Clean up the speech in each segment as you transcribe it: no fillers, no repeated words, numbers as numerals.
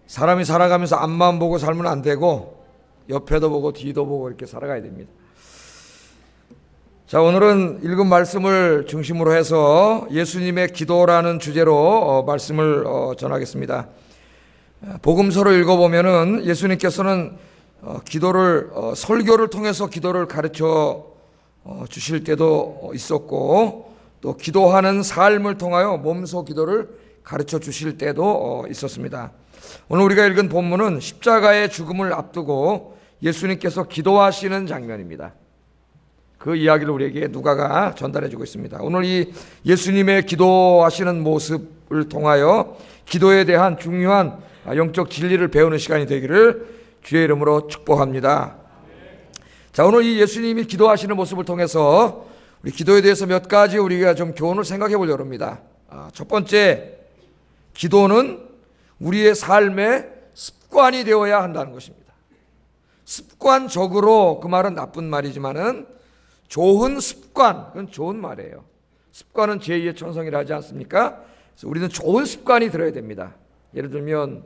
사람이 살아가면서 앞만 보고 살면 안 되고 옆에도 보고 뒤도 보고 이렇게 살아가야 됩니다. 자, 오늘은 읽은 말씀을 중심으로 해서 예수님의 기도라는 주제로 말씀을 전하겠습니다. 복음서를 읽어보면은 예수님께서는 기도를 설교를 통해서 기도를 가르쳐 주실 때도 있었고, 또 기도하는 삶을 통하여 몸소 기도를 가르쳐 주실 때도 있었습니다. 오늘 우리가 읽은 본문은 십자가의 죽음을 앞두고 예수님께서 기도하시는 장면입니다. 그 이야기를 우리에게 누가가 전달해 주고 있습니다. 오늘 이 예수님의 기도하시는 모습을 통하여 기도에 대한 중요한 영적 진리를 배우는 시간이 되기를 주의 이름으로 축복합니다. 자, 오늘 이 예수님이 기도하시는 모습을 통해서 우리 기도에 대해서 몇 가지 우리가 좀 교훈을 생각해 보려고 합니다. 첫 번째, 기도는 우리의 삶의 습관이 되어야 한다는 것입니다. 습관적으로, 그 말은 나쁜 말이지만은 좋은 습관, 그건 좋은 말이에요. 습관은 제2의 천성이라 하지 않습니까? 그래서 우리는 좋은 습관이 들어야 됩니다. 예를 들면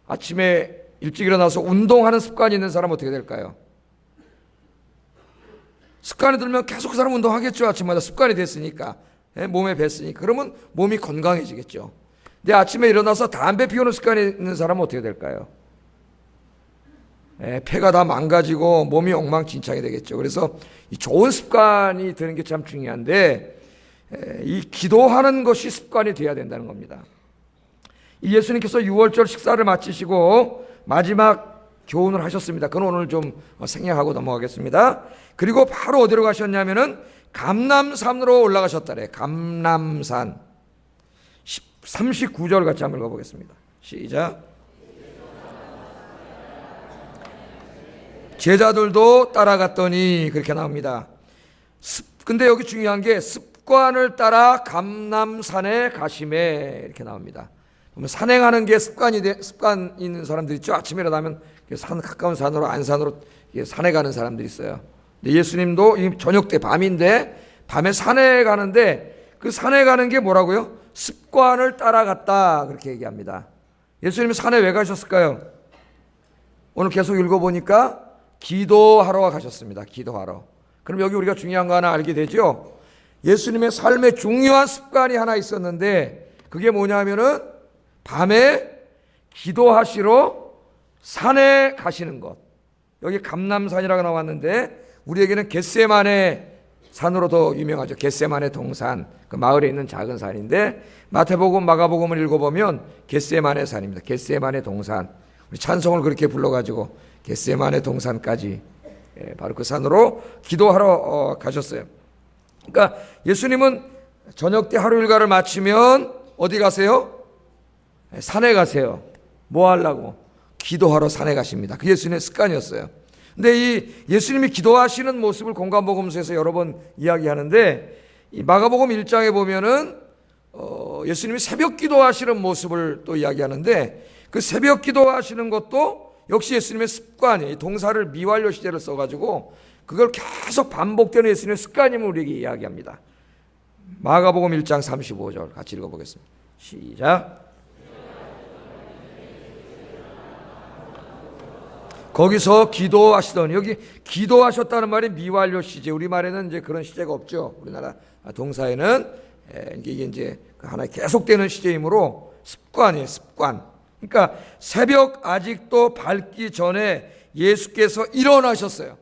아침에 일찍 일어나서 운동하는 습관이 있는 사람은 어떻게 될까요? 습관이 들면 계속 그 사람 운동하겠죠. 아침마다 습관이 됐으니까, 몸에 뱄으니까. 그러면 몸이 건강해지겠죠. 근데 아침에 일어나서 담배 피우는 습관이 있는 사람은 어떻게 될까요? 폐가 다 망가지고 몸이 엉망진창이 되겠죠. 그래서 이 좋은 습관이 드는 게 참 중요한데, 이 기도하는 것이 습관이 되어야 된다는 겁니다. 이 예수님께서 유월절 식사를 마치시고 마지막 교훈을 하셨습니다. 그건 오늘 좀 생략하고 넘어가겠습니다. 그리고 바로 어디로 가셨냐면은 감람산으로 올라가셨다래. 감람산. 39절 같이 한번 읽어보겠습니다. 시작. 제자들도 따라갔더니, 그렇게 나옵니다. 근데 여기 중요한 게 습관을 따라 감람산에 가심에, 이렇게 나옵니다. 산행하는 게 습관 있는 사람들 있죠. 아침에 일어나면 가까운 산으로, 안산으로 산에 가는 사람들이 있어요. 근데 예수님도 저녁 때, 밤인데 밤에 산에 가는데, 그 산에 가는 게 뭐라고요? 습관을 따라갔다, 그렇게 얘기합니다. 예수님이 산에 왜 가셨을까요? 오늘 계속 읽어보니까 기도하러 가셨습니다. 기도하러. 그럼 여기 우리가 중요한 거 하나 알게 되죠. 예수님의 삶에 중요한 습관이 하나 있었는데, 그게 뭐냐면은 밤에 기도하시러 산에 가시는 것. 여기 감람산이라고 나왔는데 우리에게는 겟세마네 산으로 더 유명하죠. 겟세마네 동산, 그 마을에 있는 작은 산인데, 마태복음, 마가복음을 읽어보면 겟세마네 산입니다. 겟세마네 동산. 우리 찬송을 그렇게 불러가지고 겟세마네 동산까지, 바로 그 산으로 기도하러 가셨어요. 그러니까 예수님은 저녁 때 하루 일과를 마치면 어디 가세요? 산에 가세요. 뭐 하려고? 기도하러 산에 가십니다. 그게 예수님의 습관이었어요. 근데 이 예수님이 기도하시는 모습을 공관복음서에서 여러 번 이야기하는데, 이 마가복음 1장에 보면은 예수님이 새벽 기도하시는 모습을 또 이야기하는데, 그 새벽 기도하시는 것도 역시 예수님의 습관이, 동사를 미완료 시제를 써가지고 그걸 계속 반복되는 예수님의 습관임을 우리에게 이야기합니다. 마가복음 1장 35절 같이 읽어보겠습니다. 시작. 거기서 기도하시더니, 여기 기도하셨다는 말이 미완료 시제, 우리말에는 이제 그런 시제가 없죠. 우리나라 동사에는 이게 이제 하나의 계속되는 시제이므로 습관이에요, 습관. 그러니까 새벽 아직도 밝기 전에 예수께서 일어나셨어요.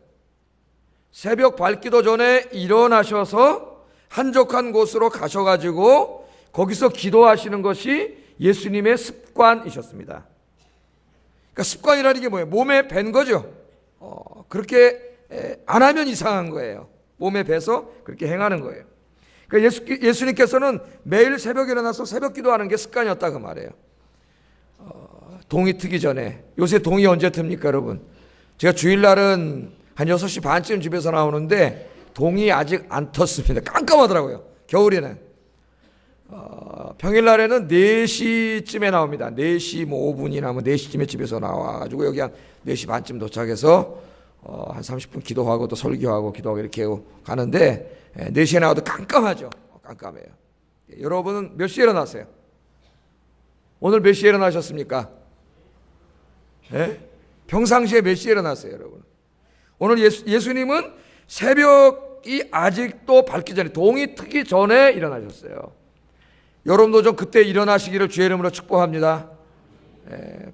새벽 밝기도 전에 일어나셔서 한적한 곳으로 가셔가지고 거기서 기도하시는 것이 예수님의 습관이셨습니다. 그러니까 습관이라는 게 뭐예요? 몸에 밴 거죠. 그렇게 안 하면 이상한 거예요. 몸에 배서 그렇게 행하는 거예요. 그러니까 예수님께서는 매일 새벽에 일어나서 새벽 기도하는 게 습관이었다, 그 말이에요. 동이 트기 전에. 요새 동이 언제 틉니까, 여러분? 제가 주일날은 한 6시 반쯤 집에서 나오는데 동이 아직 안 텄습니다. 깜깜하더라고요, 겨울에는. 평일날에는 4시쯤에 나옵니다. 4시 뭐 5분이나 뭐 4시쯤에 집에서 나와가지고 여기 한 4시 반쯤 도착해서 한 30분 기도하고 또 설교하고 기도하고 이렇게 가는데, 4시에 나와도 깜깜하죠. 깜깜해요. 여러분은 몇 시에 일어나세요? 오늘 몇 시에 일어나셨습니까? 예? 평상시에 몇 시에 일어나세요, 여러분? 오늘 예수님은 새벽이 아직도 밝기 전에, 동이 트기 전에 일어나셨어요. 여러분도 좀 그때 일어나시기를 주의 이름으로 축복합니다.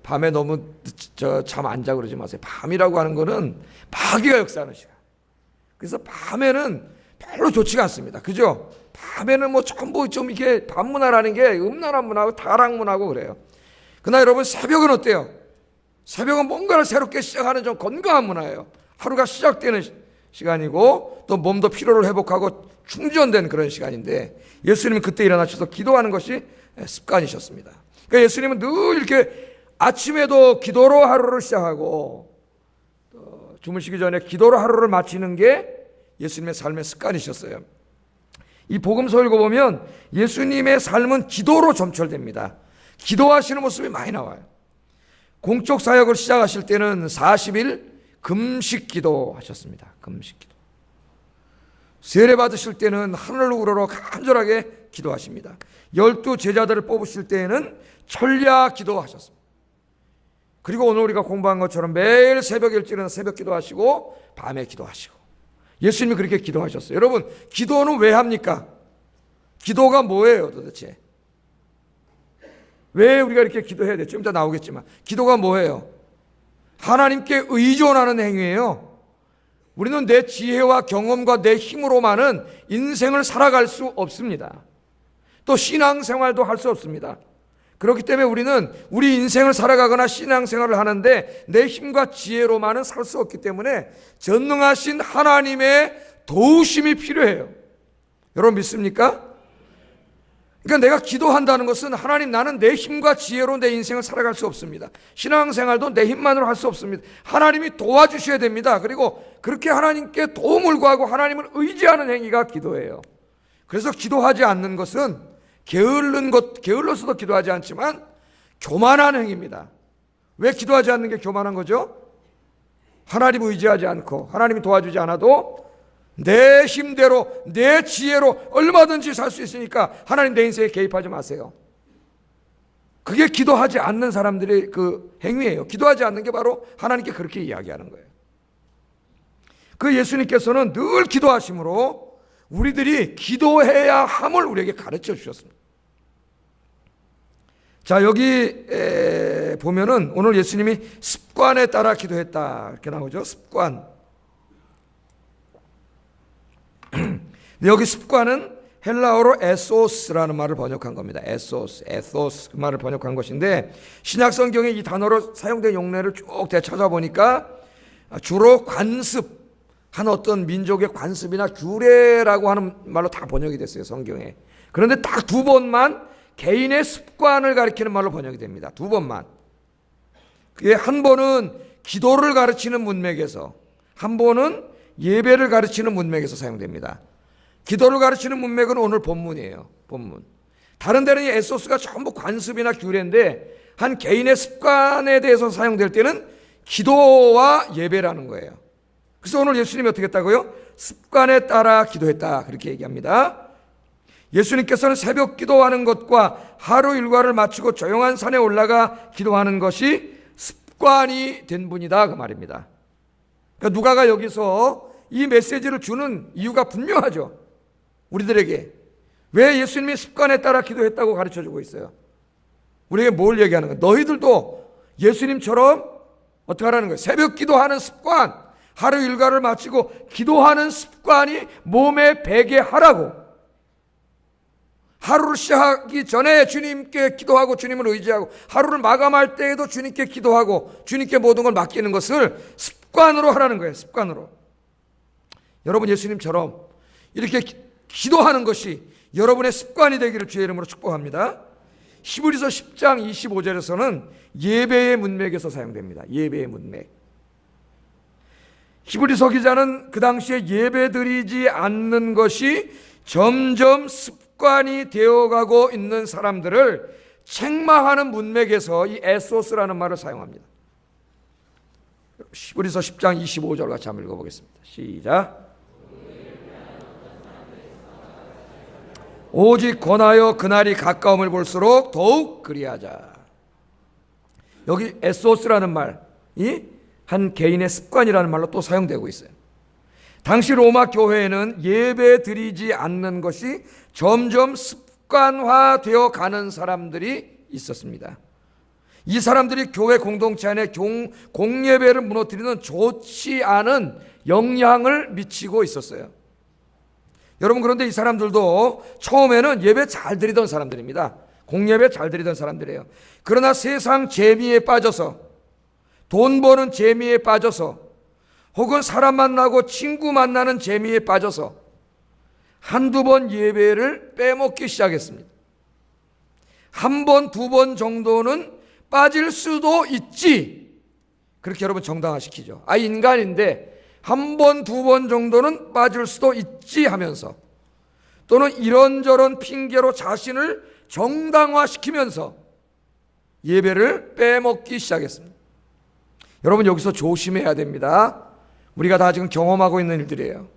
밤에 너무 잠 안 자고 그러지 마세요. 밤이라고 하는 거는 마귀가 역사하는 시간. 그래서 밤에는 별로 좋지가 않습니다. 그죠? 밤에는 뭐 전부 좀 이렇게 밤문화라는 게 음란한 문화고 타락문화고 그래요. 그러나 여러분, 새벽은 어때요? 새벽은 뭔가를 새롭게 시작하는 좀 건강한 문화예요. 하루가 시작되는 시간이고 또 몸도 피로를 회복하고 충전된 그런 시간인데, 예수님은 그때 일어나셔서 기도하는 것이 습관이셨습니다. 그러니까 예수님은 늘 이렇게 아침에도 기도로 하루를 시작하고 또 주무시기 전에 기도로 하루를 마치는 게 예수님의 삶의 습관이셨어요. 이 복음서 읽어보면 예수님의 삶은 기도로 점철됩니다. 기도하시는 모습이 많이 나와요. 공적 사역을 시작하실 때는 40일 금식 기도 하셨습니다. 금식 기도. 세례 받으실 때는 하늘을 우러러 간절하게 기도하십니다. 12 제자들을 뽑으실 때에는 철야 기도하셨습니다. 그리고 오늘 우리가 공부한 것처럼 매일 새벽 일찍은 새벽 기도하시고 밤에 기도하시고, 예수님이 그렇게 기도하셨어요. 여러분, 기도는 왜 합니까? 기도가 뭐예요 도대체? 왜 우리가 이렇게 기도해야 돼요? 좀 이따 나오겠지만 기도가 뭐예요? 하나님께 의존하는 행위예요. 우리는 내 지혜와 경험과 내 힘으로만은 인생을 살아갈 수 없습니다. 또 신앙생활도 할 수 없습니다. 그렇기 때문에 우리는 우리 인생을 살아가거나 신앙생활을 하는데 내 힘과 지혜로만은 살 수 없기 때문에 전능하신 하나님의 도우심이 필요해요. 여러분 믿습니까? 그러니까 내가 기도한다는 것은, 하나님, 나는 내 힘과 지혜로 내 인생을 살아갈 수 없습니다. 신앙생활도 내 힘만으로 할 수 없습니다. 하나님이 도와주셔야 됩니다. 그리고 그렇게 하나님께 도움을 구하고 하나님을 의지하는 행위가 기도예요. 그래서 기도하지 않는 것은 게을러서도 기도하지 않지만 교만한 행위입니다. 왜 기도하지 않는 게 교만한 거죠? 하나님 의지하지 않고 하나님이 도와주지 않아도 내 힘대로 내 지혜로 얼마든지 살 수 있으니까 하나님 내 인생에 개입하지 마세요. 그게 기도하지 않는 사람들의 그 행위예요. 기도하지 않는 게 바로 하나님께 그렇게 이야기하는 거예요. 그 예수님께서는 늘 기도하심으로 우리들이 기도해야 함을 우리에게 가르쳐 주셨습니다. 자, 여기 보면은 오늘 예수님이 습관에 따라 기도했다 이렇게 나오죠. 습관. 여기 습관은 헬라어로 에소스라는 말을 번역한 겁니다. 에소스 그 말을 번역한 것인데, 신약 성경에 이 단어로 사용된 용례를 쭉 찾아보니까 주로 관습, 한 어떤 민족의 관습이나 규례라고 하는 말로 다 번역이 됐어요, 성경에. 그런데 딱 2번만 개인의 습관을 가리키는 말로 번역이 됩니다. 2번만. 그게 한 번은 기도를 가르치는 문맥에서, 한 번은 예배를 가르치는 문맥에서 사용됩니다. 기도를 가르치는 문맥은 오늘 본문이에요. 본문. 다른 데는 이 에소스가 전부 관습이나 규례인데, 한 개인의 습관에 대해서 사용될 때는 기도와 예배라는 거예요. 그래서 오늘 예수님이 어떻게 했다고요? 습관에 따라 기도했다 그렇게 얘기합니다. 예수님께서는 새벽 기도하는 것과 하루 일과를 마치고 조용한 산에 올라가 기도하는 것이 습관이 된 분이다 그 말입니다. 그러니까 누가가 여기서 이 메시지를 주는 이유가 분명하죠. 우리들에게 왜 예수님이 습관에 따라 기도했다고 가르쳐주고 있어요? 우리에게 뭘 얘기하는 거예요? 너희들도 예수님처럼 어떻게 하라는 거예요? 새벽 기도하는 습관, 하루 일과를 마치고 기도하는 습관이 몸에 배게 하라고. 하루를 시작하기 전에 주님께 기도하고 주님을 의지하고, 하루를 마감할 때에도 주님께 기도하고 주님께 모든 걸 맡기는 것을 습관으로 하라는 거예요. 습관으로. 여러분 예수님처럼 이렇게 기도하는 것이 여러분의 습관이 되기를 주의 이름으로 축복합니다. 히브리서 10장 25절에서는 예배의 문맥에서 사용됩니다. 예배의 문맥. 히브리서 기자는 그 당시에 예배드리지 않는 것이 점점 습관이 되어가고 있는 사람들을 책망하는 문맥에서 이 에소스라는 말을 사용합니다. 히브리서 10장 25절 같이 한번 읽어보겠습니다. 시작. 오직 권하여 그날이 가까움을 볼수록 더욱 그리하자. 여기 에소스라는 말이 한 개인의 습관이라는 말로 또 사용되고 있어요. 당시 로마 교회에는 예배 드리지 않는 것이 점점 습관화되어 가는 사람들이 있었습니다. 이 사람들이 교회 공동체 안에 공예배를 무너뜨리는 좋지 않은 영향을 미치고 있었어요. 여러분, 그런데 이 사람들도 처음에는 예배 잘 드리던 사람들입니다. 공예배 잘 드리던 사람들이에요. 그러나 세상 재미에 빠져서, 돈 버는 재미에 빠져서, 혹은 사람 만나고 친구 만나는 재미에 빠져서 한두 번 예배를 빼먹기 시작했습니다. 한 번, 두 번 정도는 빠질 수도 있지, 그렇게 여러분 정당화시키죠. 인간인데 한 번, 두 번 정도는 빠질 수도 있지 하면서, 또는 이런저런 핑계로 자신을 정당화시키면서 예배를 빼먹기 시작했습니다. 여러분, 여기서 조심해야 됩니다. 우리가 다 지금 경험하고 있는 일들이에요.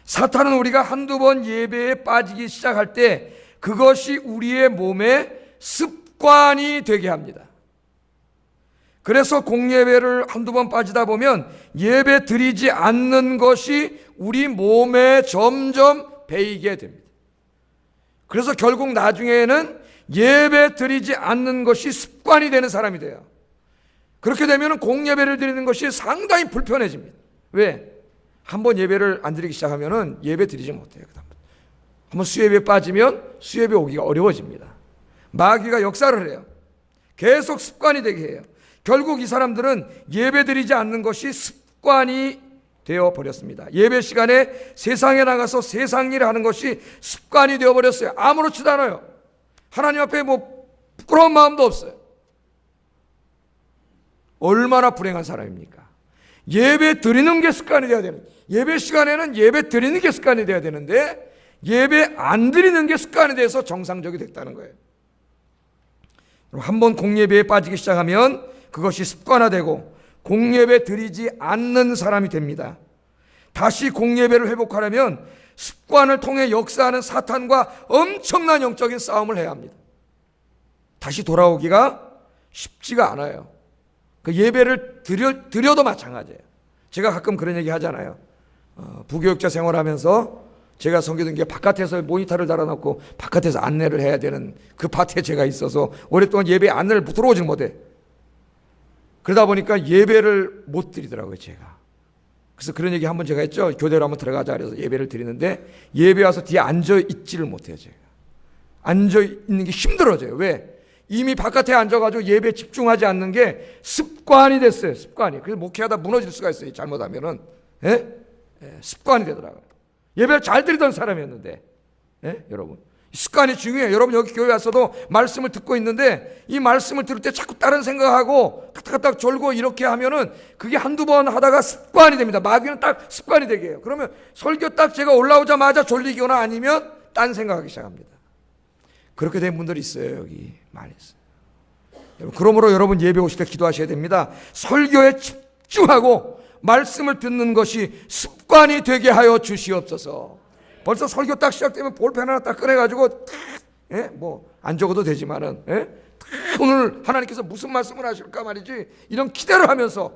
사탄은 우리가 한두 번 예배에 빠지기 시작할 때 그것이 우리의 몸에 습관이 되게 합니다. 그래서 공예배를 한두 번 빠지다 보면 예배 드리지 않는 것이 우리 몸에 점점 배이게 됩니다. 그래서 결국 나중에는 예배 드리지 않는 것이 습관이 되는 사람이 돼요. 그렇게 되면 공예배를 드리는 것이 상당히 불편해집니다. 왜? 한번 예배를 안 드리기 시작하면 예배 드리지 못해요. 한번 수예배에 빠지면 수예배 오기가 어려워집니다. 마귀가 역사를 해요. 계속 습관이 되게 해요. 결국 이 사람들은 예배 드리지 않는 것이 습관이 되어버렸습니다. 예배 시간에 세상에 나가서 세상 일을 하는 것이 습관이 되어버렸어요. 아무렇지도 않아요. 하나님 앞에 부끄러운 마음도 없어요. 얼마나 불행한 사람입니까? 예배 드리는 게 습관이 되어야 되는, 예배 시간에는 예배 드리는 게 습관이 되어야 되는데 예배 안 드리는 게 습관이 돼서 정상적이 됐다는 거예요. 한번 공예배에 빠지기 시작하면 그것이 습관화되고 공예배 드리지 않는 사람이 됩니다. 다시 공예배를 회복하려면 습관을 통해 역사하는 사탄과 엄청난 영적인 싸움을 해야 합니다. 다시 돌아오기가 쉽지가 않아요. 그 예배를 드려도 마찬가지예요. 제가 가끔 그런 얘기 하잖아요. 부교육자 생활하면서 제가 섬기던 게 바깥에서 모니터를 달아놓고 바깥에서 안내를 해야 되는 그 밭에 제가 있어서 오랫동안 예배 안내를 들어오지 못해. 그러다 보니까 예배를 못 드리더라고요, 제가. 그래서 그런 얘기 한번 제가 했죠. 교대로 한번 들어가자 그래서 예배를 드리는데 예배 와서 뒤에 앉아있지를 못해요, 제가. 앉아있는 게 힘들어져요. 왜? 이미 바깥에 앉아가지고 예배에 집중하지 않는 게 습관이 됐어요. 습관이. 그래서 목회하다 무너질 수가 있어요. 잘못하면은. 습관이 되더라고요. 예배를 잘 드리던 사람이었는데, 여러분. 습관이 중요해요. 여러분 여기 교회 왔어도 말씀을 듣고 있는데 이 말씀을 들을 때 자꾸 다른 생각하고 까딱까딱 졸고 이렇게 하면은 그게 한두 번 하다가 습관이 됩니다. 마귀는 딱 습관이 되게 해요. 그러면 설교 딱 제가 올라오자마자 졸리거나 아니면 딴 생각하기 시작합니다. 그렇게 된 분들이 있어요. 여기 많이 있어요. 그러므로 여러분 예배 오실 때 기도하셔야 됩니다. 설교에 집중하고 말씀을 듣는 것이 습관이 되게 하여 주시옵소서. 벌써 설교 딱 시작되면 볼펜 하나 딱 꺼내가지고 안 적어도 되지만은 오늘 하나님께서 무슨 말씀을 하실까 말이지, 이런 기대를 하면서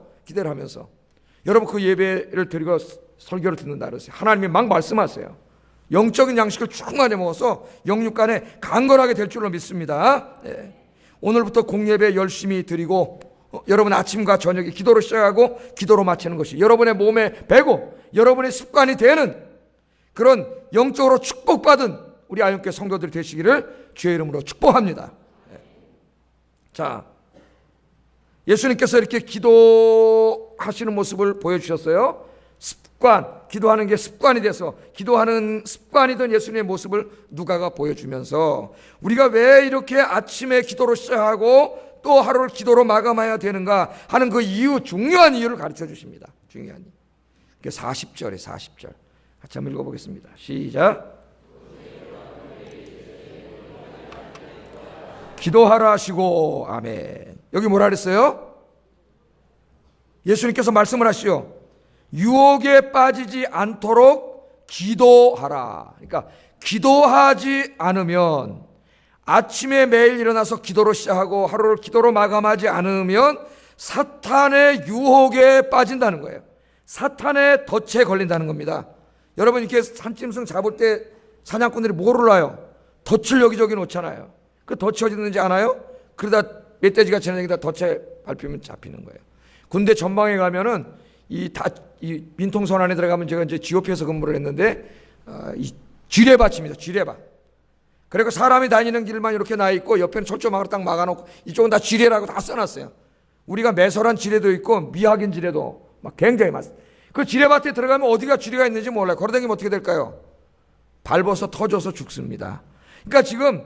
여러분 그 예배를 드리고 설교를 듣는다 그랬어요. 하나님이 막 말씀하세요. 영적인 양식을 충만히 먹어서 영육간에 강건하게 될 줄로 믿습니다. 오늘부터 공예배 열심히 드리고 여러분 아침과 저녁에 기도로 시작하고 기도로 마치는 것이 여러분의 몸에 배고 여러분의 습관이 되는 그런 영적으로 축복받은 우리 아영교회 성도들이 되시기를 주의 이름으로 축복합니다. 자, 예수님께서 이렇게 기도하시는 모습을 보여주셨어요. 습관, 기도하는 게 습관이 돼서 기도하는 습관이 된 예수님의 모습을 누가가 보여주면서 우리가 왜 이렇게 아침에 기도로 시작하고 또 하루를 기도로 마감해야 되는가 하는 그 이유, 중요한 이유를 가르쳐 주십니다. 중요한 이유. 그게 40절에 40절. 같이 한번 읽어보겠습니다. 시작. 기도하라 하시고, 아멘. 여기 뭐라 그랬어요? 예수님께서 말씀을 하시오. 유혹에 빠지지 않도록 기도하라. 그러니까 기도하지 않으면 아침에 매일 일어나서 기도로 시작하고 하루를 기도로 마감하지 않으면 사탄의 유혹에 빠진다는 거예요. 사탄의 덫에 걸린다는 겁니다. 여러분 이렇게 산짐승 잡을 때 사냥꾼들이 뭐를 놔요? 덫을 여기저기 놓잖아요. 그 덫이 어디 있는지 아나요? 그러다 멧돼지가 지나다니다 덫에 밟히면 잡히는 거예요. 군대 전방에 가면은 이 민통선 안에 들어가면 제가 이제 GOP에서 근무를 했는데 이 지뢰밭입니다. 지뢰밭. 그리고 사람이 다니는 길만 이렇게 나 있고 옆에는 철조망으로 딱 막아놓고 이쪽은 다 지뢰라고 다 써놨어요. 우리가 매설한 지뢰도 있고 미확인 지뢰도 막 굉장히 많습니다. 그 지뢰밭에 들어가면 어디가 지뢰가 있는지 몰라요. 걸어다니면 어떻게 될까요? 밟아서 터져서 죽습니다. 그러니까 지금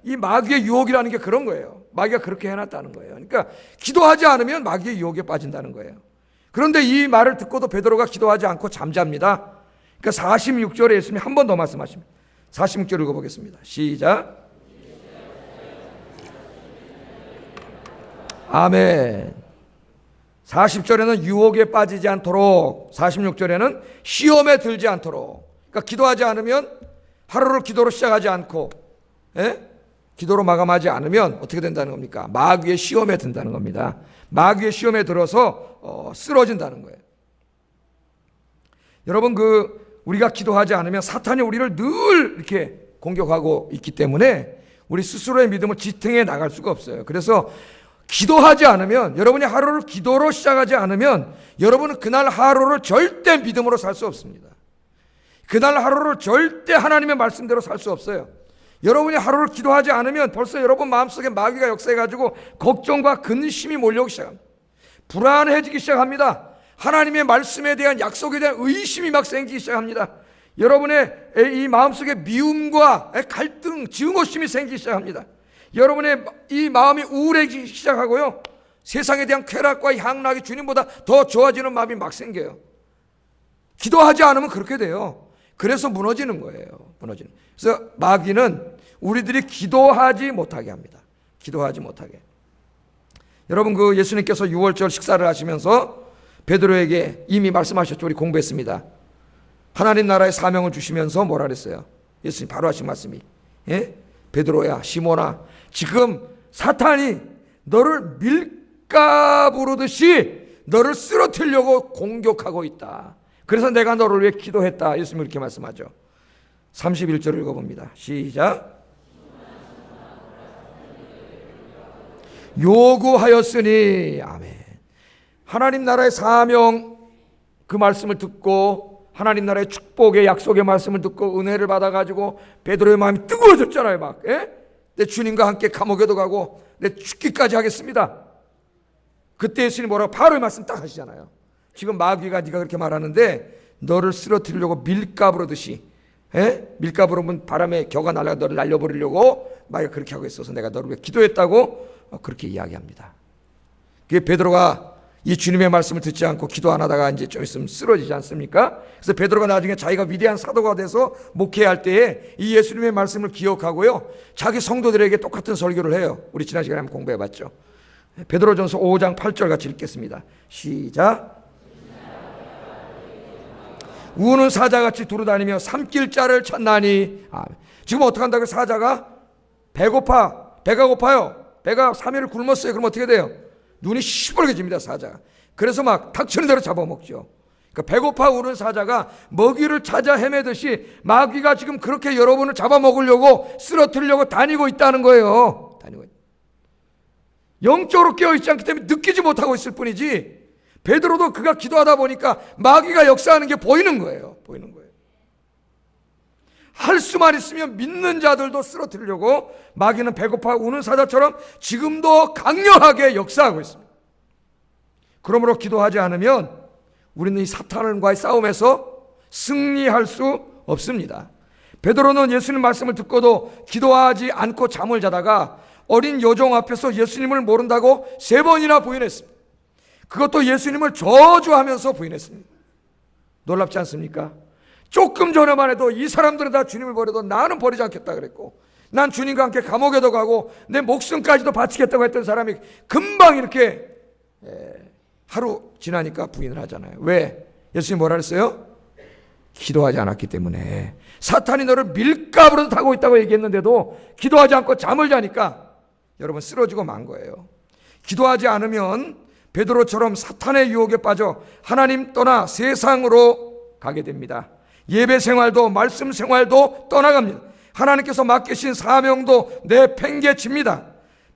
이 마귀의 유혹이라는 게 그런 거예요. 마귀가 그렇게 해놨다는 거예요. 그러니까 기도하지 않으면 마귀의 유혹에 빠진다는 거예요. 그런데 이 말을 듣고도 베드로가 기도하지 않고 잠잡니다. 그러니까 46절에 예수님이 한 번 더 말씀하십니다. 46절 읽어보겠습니다. 시작. 아멘. 40절에는 유혹에 빠지지 않도록, 46절에는 시험에 들지 않도록. 그러니까 기도하지 않으면, 하루를 기도로 시작하지 않고 기도로 마감하지 않으면 어떻게 된다는 겁니까? 마귀의 시험에 든다는 겁니다. 마귀의 시험에 들어서 쓰러진다는 거예요. 여러분 우리가 기도하지 않으면 사탄이 우리를 늘 이렇게 공격하고 있기 때문에 우리 스스로의 믿음을 지탱해 나갈 수가 없어요. 그래서 기도하지 않으면, 여러분이 하루를 기도로 시작하지 않으면 여러분은 그날 하루를 절대 믿음으로 살 수 없습니다. 그날 하루를 절대 하나님의 말씀대로 살 수 없어요. 여러분이 하루를 기도하지 않으면 벌써 여러분 마음속에 마귀가 역사해가지고 걱정과 근심이 몰려오기 시작합니다. 불안해지기 시작합니다. 하나님의 말씀에 대한 약속에 대한 의심이 막 생기기 시작합니다. 여러분의 이 마음속에 미움과 갈등, 증오심이 생기기 시작합니다. 여러분의 이 마음이 우울해지기 시작하고요, 세상에 대한 쾌락과 향락이 주님보다 더 좋아지는 마음이 막 생겨요. 기도하지 않으면 그렇게 돼요. 그래서 무너지는 거예요. 무너지는. 그래서 마귀는 우리들이 기도하지 못하게 합니다. 기도하지 못하게. 여러분 예수님께서 유월절 식사를 하시면서 베드로에게 이미 말씀하셨죠. 우리 공부했습니다. 하나님 나라의 사명을 주시면서 뭐라 그랬어요? 예수님 바로 하신 말씀이, 베드로야, 시몬아, 지금 사탄이 너를 밀가부르듯이 너를 쓰러뜨리려고 공격하고 있다. 그래서 내가 너를 위해 기도했다. 예수님이 이렇게 말씀하죠. 31절을 읽어봅니다. 시작. 요구하였으니, 아멘. 하나님 나라의 사명, 그 말씀을 듣고 하나님 나라의 축복의 약속의 말씀을 듣고 은혜를 받아가지고 베드로의 마음이 뜨거워졌잖아요. 막 내 주님과 함께 감옥에도 가고 내 죽기까지 하겠습니다. 그때 예수님이 뭐라고 바로 이 말씀 딱 하시잖아요. 지금 마귀가 네가 그렇게 말하는데 너를 쓰러뜨리려고 밀가부르듯이, 밀가부르면 바람에 겨가 날아가 너를 날려버리려고 마귀가 그렇게 하고 있어서 내가 너를 위해 기도했다고 그렇게 이야기합니다. 그게 베드로가 이 주님의 말씀을 듣지 않고 기도 안 하다가 이제 좀 있으면 쓰러지지 않습니까? 그래서 베드로가 나중에 자기가 위대한 사도가 돼서 목회할 때에 이 예수님의 말씀을 기억하고요, 자기 성도들에게 똑같은 설교를 해요. 우리 지난 시간에 한번 공부해봤죠. 베드로전서 5장 8절 같이 읽겠습니다. 시작. 우는 사자같이 두루다니며 삼킬 자를 찾나니. 지금 어떻게 한다고요? 사자가 배가 고파요. 배가 3일을 굶었어요. 그럼 어떻게 돼요? 눈이 시뻘개집니다. 사자가. 그래서 막 닥치는 대로 잡아먹죠. 그러니까 배고파 우는 사자가 먹이를 찾아 헤매듯이 마귀가 지금 그렇게 여러분을 잡아먹으려고, 쓰러뜨리려고 다니고 있다는 거예요. 영적으로 깨어있지 않기 때문에 느끼지 못하고 있을 뿐이지, 베드로도 그가 기도하다 보니까 마귀가 역사하는 게 보이는 거예요. 보이는 거예요. 할 수만 있으면 믿는 자들도 쓰러뜨리려고 마귀는 배고파 우는 사자처럼 지금도 강력하게 역사하고 있습니다. 그러므로 기도하지 않으면 우리는 이 사탄과의 싸움에서 승리할 수 없습니다. 베드로는 예수님 말씀을 듣고도 기도하지 않고 잠을 자다가 어린 여종 앞에서 예수님을 모른다고 3번이나 부인했습니다. 그것도 예수님을 저주하면서 부인했습니다. 놀랍지 않습니까? 조금 전에만 해도 이 사람들은 다 주님을 버려도 나는 버리지 않겠다 그랬고, 난 주님과 함께 감옥에도 가고 내 목숨까지도 바치겠다고 했던 사람이 금방 이렇게 하루 지나니까 부인을 하잖아요. 왜? 예수님이 뭐라 그랬어요? 기도하지 않았기 때문에. 사탄이 너를 밀가부로 타고 있다고 얘기했는데도 기도하지 않고 잠을 자니까 여러분 쓰러지고 만 거예요. 기도하지 않으면 베드로처럼 사탄의 유혹에 빠져 하나님 떠나 세상으로 가게 됩니다. 예배 생활도 말씀 생활도 떠나갑니다. 하나님께서 맡기신 사명도 내팽개칩니다.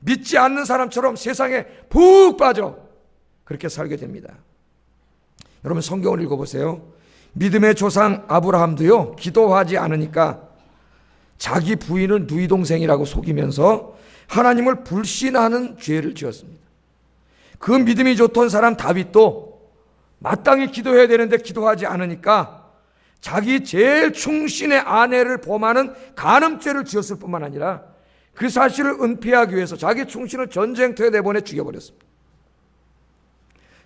믿지 않는 사람처럼 세상에 푹 빠져 그렇게 살게 됩니다. 여러분 성경을 읽어보세요. 믿음의 조상 아브라함도요, 기도하지 않으니까 자기 부인을 누이 동생이라고 속이면서 하나님을 불신하는 죄를 지었습니다. 그 믿음이 좋던 사람 다윗도 마땅히 기도해야 되는데 기도하지 않으니까 자기 제일 충신의 아내를 범하는 간음죄를 지었을 뿐만 아니라 그 사실을 은폐하기 위해서 자기 충신을 전쟁터에 내보내 죽여버렸습니다.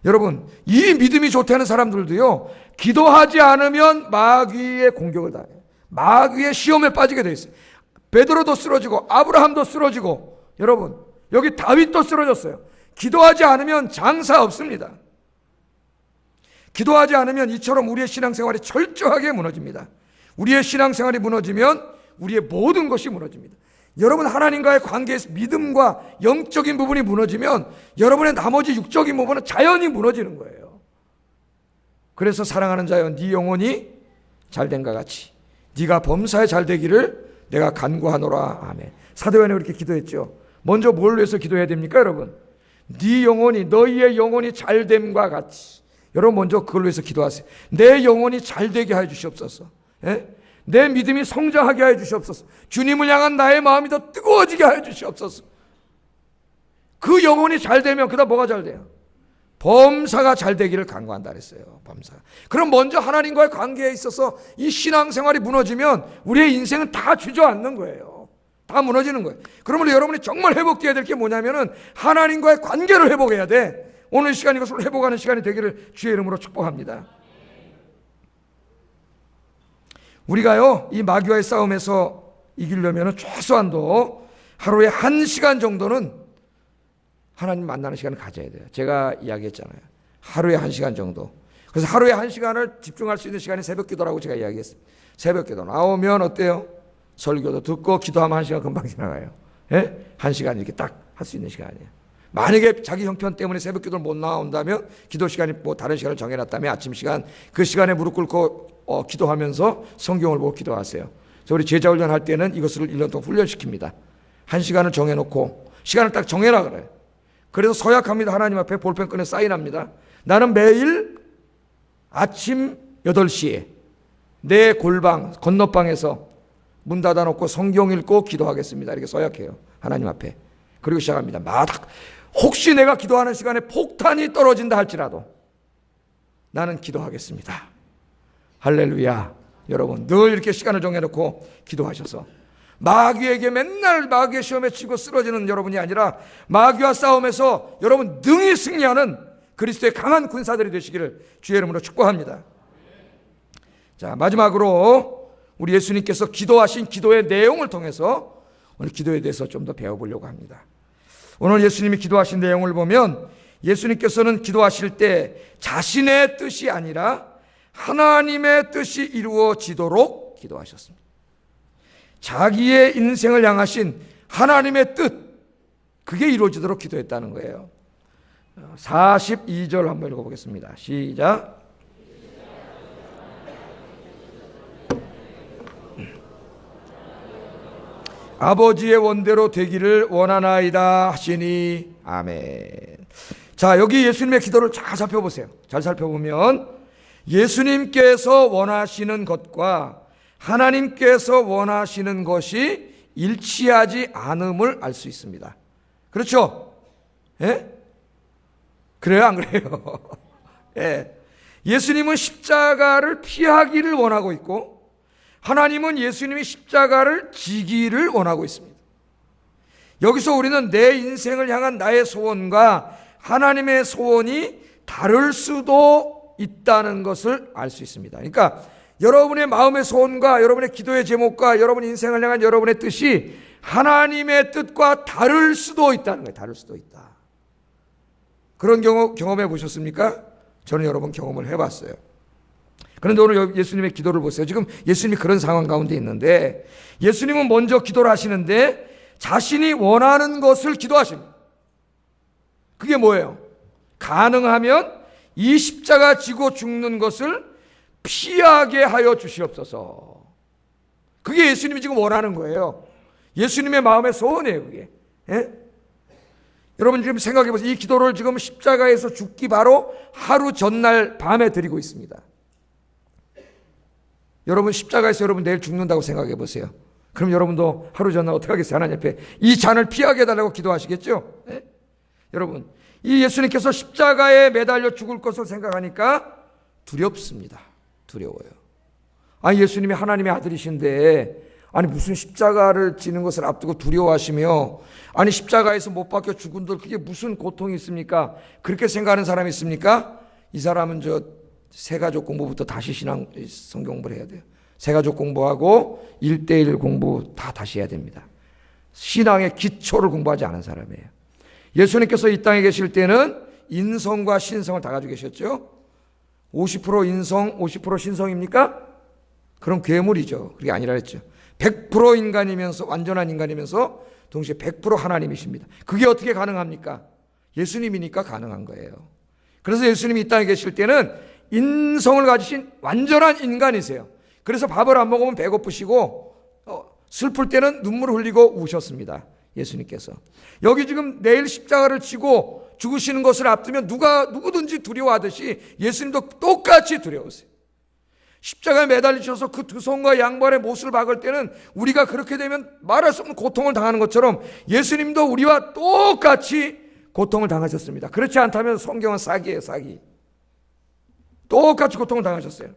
여러분, 이 믿음이 좋다는 사람들도요, 기도하지 않으면 마귀의 공격을 당해요. 마귀의 시험에 빠지게 돼 있어요. 베드로도 쓰러지고 아브라함도 쓰러지고, 여러분 여기 다윗도 쓰러졌어요. 기도하지 않으면 장사 없습니다. 기도하지 않으면 이처럼 우리의 신앙생활이 철저하게 무너집니다. 우리의 신앙생활이 무너지면 우리의 모든 것이 무너집니다. 여러분 하나님과의 관계에서 믿음과 영적인 부분이 무너지면 여러분의 나머지 육적인 부분은 자연히 무너지는 거예요. 그래서 사랑하는 자여, 네 영혼이 잘된과 같이 네가 범사에 잘되기를 내가 간구하노라. 아멘. 사도 요한이 그렇게 기도했죠. 먼저 뭘 위해서 기도해야 됩니까 여러분? 네 영혼이, 너희의 영혼이 잘됨과 같이. 여러분 먼저 그걸 위해서 기도하세요. 내 영혼이 잘되게 하여 주시옵소서. 예? 내 믿음이 성장하게 하여 주시옵소서. 주님을 향한 나의 마음이 더 뜨거워지게 하여 주시옵소서. 그 영혼이 잘되면 그 다음 뭐가 잘돼요? 범사가 잘되기를 간구한다 그랬어요. 범사. 그럼 먼저 하나님과의 관계에 있어서 이 신앙생활이 무너지면 우리의 인생은 다 주저앉는 거예요. 다 무너지는 거예요. 그러면 여러분이 정말 회복돼야 될 게 뭐냐면은 하나님과의 관계를 회복해야 돼. 오늘 시간 이것을 회복하는 시간이 되기를 주의 이름으로 축복합니다. 우리가요, 이 마귀와의 싸움에서 이기려면 최소한도 하루에 1시간 정도는 하나님 만나는 시간을 가져야 돼요. 제가 이야기했잖아요. 하루에 1시간 정도. 그래서 하루에 1시간을 집중할 수 있는 시간이 새벽 기도라고 제가 이야기했습니다. 새벽 기도 나오면 어때요? 설교도 듣고 기도하면 1시간 금방 지나가요. 예? 1시간 이렇게 딱 할 수 있는 시간이에요. 만약에 자기 형편 때문에 새벽 기도를 못 나온다면 기도 시간이 뭐 다른 시간을 정해놨다면 아침 시간 그 시간에 무릎 꿇고 기도하면서 성경을 보고 기도하세요. 그래서 우리 제자 훈련할 때는 이것을 1년 동안 훈련시킵니다. 1시간을 정해놓고 시간을 딱 정해라 그래요. 그래서 서약합니다. 하나님 앞에 볼펜 꺼내 사인합니다. 나는 매일 아침 8시에 내 골방 건너방에서 문 닫아놓고 성경 읽고 기도하겠습니다. 이렇게 서약해요. 하나님 앞에. 그리고 시작합니다. 혹시 내가 기도하는 시간에 폭탄이 떨어진다 할지라도 나는 기도하겠습니다. 할렐루야. 여러분 늘 이렇게 시간을 정해놓고 기도하셔서 마귀에게 맨날 마귀의 시험에 치고 쓰러지는 여러분이 아니라 마귀와 싸움에서 여러분 능히 승리하는 그리스도의 강한 군사들이 되시기를 주의 이름으로 축복합니다. 자, 마지막으로 우리 예수님께서 기도하신 기도의 내용을 통해서 오늘 기도에 대해서 좀 더 배워보려고 합니다. 오늘 예수님이 기도하신 내용을 보면 예수님께서는 기도하실 때 자신의 뜻이 아니라 하나님의 뜻이 이루어지도록 기도하셨습니다. 자기의 인생을 향하신 하나님의 뜻, 그게 이루어지도록 기도했다는 거예요. 42절 한번 읽어보겠습니다. 시작. 아버지의 원대로 되기를 원하나이다 하시니 아멘. 자, 여기 예수님의 기도를 잘 살펴보세요. 잘 살펴보면 예수님께서 원하시는 것과 하나님께서 원하시는 것이 일치하지 않음을 알 수 있습니다. 그렇죠? 예? 그래요, 안 그래요? 예. 예수님은 십자가를 피하기를 원하고 있고 하나님은 예수님이 십자가를 지기를 원하고 있습니다. 여기서 우리는 내 인생을 향한 나의 소원과 하나님의 소원이 다를 수도 있다는 것을 알 수 있습니다. 그러니까 여러분의 마음의 소원과 여러분의 기도의 제목과 여러분의 인생을 향한 여러분의 뜻이 하나님의 뜻과 다를 수도 있다는 거예요. 다를 수도 있다. 그런 경험해 보셨습니까? 저는 여러 번 경험을 해봤어요. 그런데 오늘 예수님의 기도를 보세요. 지금 예수님이 그런 상황 가운데 있는데 예수님은 먼저 기도를 하시는데 자신이 원하는 것을 기도하십니다. 그게 뭐예요? 가능하면 이 십자가 지고 죽는 것을 피하게 하여 주시옵소서. 그게 예수님이 지금 원하는 거예요. 예수님의 마음의 소원이에요, 그게. 예? 여러분 지금 생각해 보세요. 이 기도를 지금 십자가에서 죽기 바로 하루 전날 밤에 드리고 있습니다. 여러분 십자가에서 여러분 내일 죽는다고 생각해 보세요. 그럼 여러분도 하루 전날 어떻게 하겠어요? 하나님 앞에 이 잔을 피하게 해달라고 기도하시겠죠? 예? 여러분 이 예수님께서 십자가에 매달려 죽을 것을 생각하니까 두렵습니다. 두려워요. 아니 예수님이 하나님의 아들이신데 아니 무슨 십자가를 지는 것을 앞두고 두려워하시며 아니 십자가에서 못 박혀 죽은들 그게 무슨 고통이 있습니까? 그렇게 생각하는 사람이 있습니까? 이 사람은 저 새가족 공부부터 다시 성경 공부를 해야 돼요. 새가족 공부하고 1:1 공부 다 다시 해야 됩니다. 신앙의 기초를 공부하지 않은 사람이에요. 예수님께서 이 땅에 계실 때는 인성과 신성을 다 가지고 계셨죠. 50% 인성, 50% 신성입니까? 그럼 괴물이죠. 그게 아니라 했죠. 100% 인간이면서 완전한 인간이면서 동시에 100% 하나님이십니다. 그게 어떻게 가능합니까? 예수님이니까 가능한 거예요. 그래서 예수님이 이 땅에 계실 때는 인성을 가지신 완전한 인간이세요. 그래서 밥을 안 먹으면 배고프시고 슬플 때는 눈물을 흘리고 우셨습니다. 예수님께서. 여기 지금 내일 십자가를 지고 죽으시는 것을 앞두면 누구든지 두려워하듯이 예수님도 똑같이 두려우세요. 십자가에 매달리셔서 그 두 손과 양발에 못을 박을 때는 우리가 그렇게 되면 말할 수 없는 고통을 당하는 것처럼 예수님도 우리와 똑같이 고통을 당하셨습니다. 그렇지 않다면 성경은 사기예요, 사기. 똑같이 고통을 당하셨어요.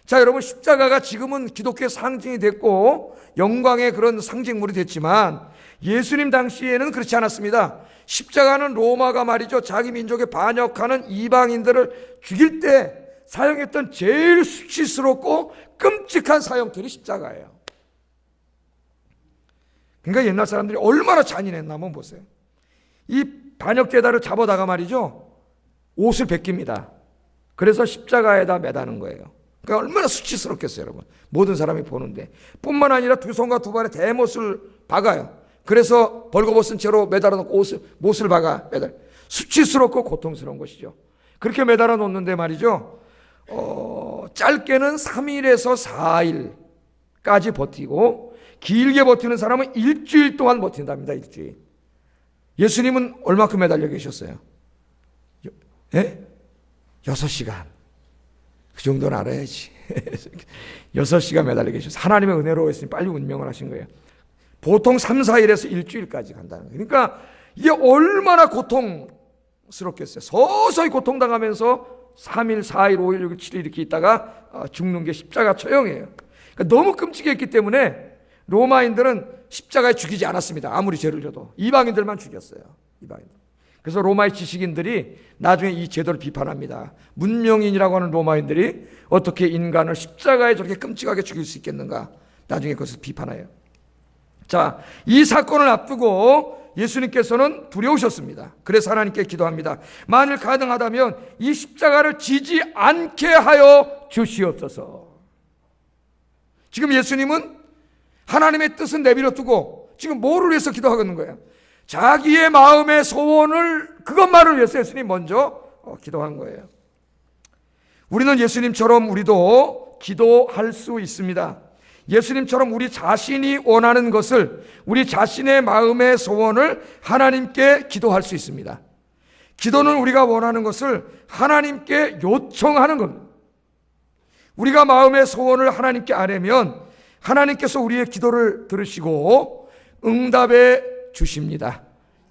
자, 여러분 십자가가 지금은 기독교의 상징이 됐고 영광의 그런 상징물이 됐지만 예수님 당시에는 그렇지 않았습니다. 십자가는 로마가 말이죠, 자기 민족에 반역하는 이방인들을 죽일 때 사용했던 제일 수치스럽고 끔찍한 사형틀이 십자가예요. 그러니까 옛날 사람들이 얼마나 잔인했나 한번 보세요. 이 반역죄다를 잡아다가 말이죠, 옷을 벗깁니다. 그래서 십자가에다 매다는 거예요. 그러니까 얼마나 수치스럽겠어요, 여러분. 모든 사람이 보는데. 뿐만 아니라 두 손과 두 발에 대못을 박아요. 그래서 벌거벗은 채로 매달아 놓고 못을 박아 매달. 수치스럽고 고통스러운 것이죠. 그렇게 매달아 놓는데 말이죠, 짧게는 3일에서 4일까지 버티고 길게 버티는 사람은 일주일 동안 버틴답니다. 일주일. 예수님은 얼마큼 매달려 계셨어요? 예? 6시간. 그 정도는 알아야지. 6시간 매달려 계셨어요. 하나님의 은혜로 했으니 빨리 운명을 하신 거예요. 보통 3, 4일에서 일주일까지 간다는 거예요. 그러니까 이게 얼마나 고통스럽겠어요. 서서히 고통당하면서 3일, 4일, 5일, 6일, 7일 이렇게 있다가 죽는 게 십자가 처형이에요. 그러니까 너무 끔찍했기 때문에 로마인들은 십자가에 죽이지 않았습니다. 아무리 죄를 져도. 이방인들만 죽였어요. 이방인들. 그래서 로마의 지식인들이 나중에 이 제도를 비판합니다. 문명인이라고 하는 로마인들이 어떻게 인간을 십자가에 저렇게 끔찍하게 죽일 수 있겠는가. 나중에 그것을 비판해요. 자, 이 사건을 앞두고 예수님께서는 두려우셨습니다. 그래서 하나님께 기도합니다. 만일 가능하다면 이 십자가를 지지 않게 하여 주시옵소서. 지금 예수님은 하나님의 뜻은 내버려 두고 지금 뭐를 위해서 기도하는 거예요? 자기의 마음의 소원을, 그것만을 위해서 예수님 먼저 기도한 거예요. 우리는 예수님처럼 우리도 기도할 수 있습니다. 예수님처럼 우리 자신이 원하는 것을, 우리 자신의 마음의 소원을 하나님께 기도할 수 있습니다. 기도는 우리가 원하는 것을 하나님께 요청하는 겁니다. 우리가 마음의 소원을 하나님께 아뢰면 하나님께서 우리의 기도를 들으시고 응답해 주십니다.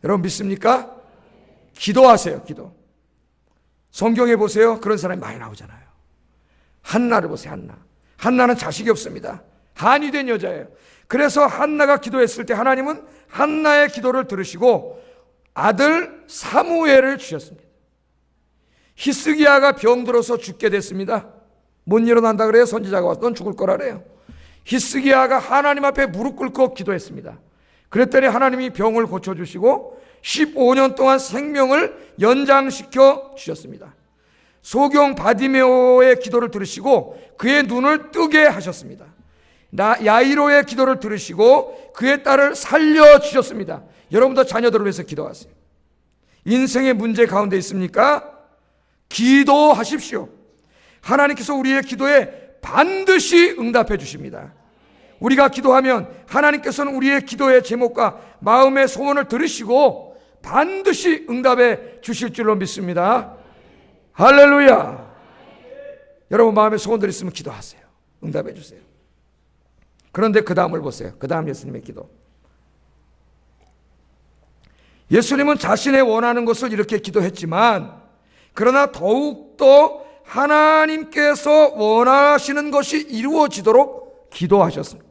여러분 믿습니까? 기도하세요. 기도. 성경에 보세요. 그런 사람이 많이 나오잖아요. 한나를 보세요. 한나는 자식이 없습니다. 한이 된 여자예요. 그래서 한나가 기도했을 때 하나님은 한나의 기도를 들으시고 아들 사무엘을 주셨습니다. 히스기야가 병들어서 죽게 됐습니다. 못 일어난다 그래요. 선지자가 와서 넌 죽을 거라래요. 히스기야가 하나님 앞에 무릎 꿇고 기도했습니다. 그랬더니 하나님이 병을 고쳐주시고 15년 동안 생명을 연장시켜 주셨습니다. 소경 바디메오의 기도를 들으시고 그의 눈을 뜨게 하셨습니다. 야이로의 기도를 들으시고 그의 딸을 살려주셨습니다. 여러분도 자녀들을 위해서 기도하세요. 인생의 문제 가운데 있습니까? 기도하십시오. 하나님께서 우리의 기도에 반드시 응답해 주십니다. 우리가 기도하면 하나님께서는 우리의 기도의 제목과 마음의 소원을 들으시고 반드시 응답해 주실 줄로 믿습니다. 할렐루야. 여러분 마음의 소원들 있으면 기도하세요. 응답해 주세요. 그런데 그 다음을 보세요. 그 다음 예수님의 기도. 예수님은 자신의 원하는 것을 이렇게 기도했지만 그러나 더욱더 하나님께서 원하시는 것이 이루어지도록 기도하셨습니다.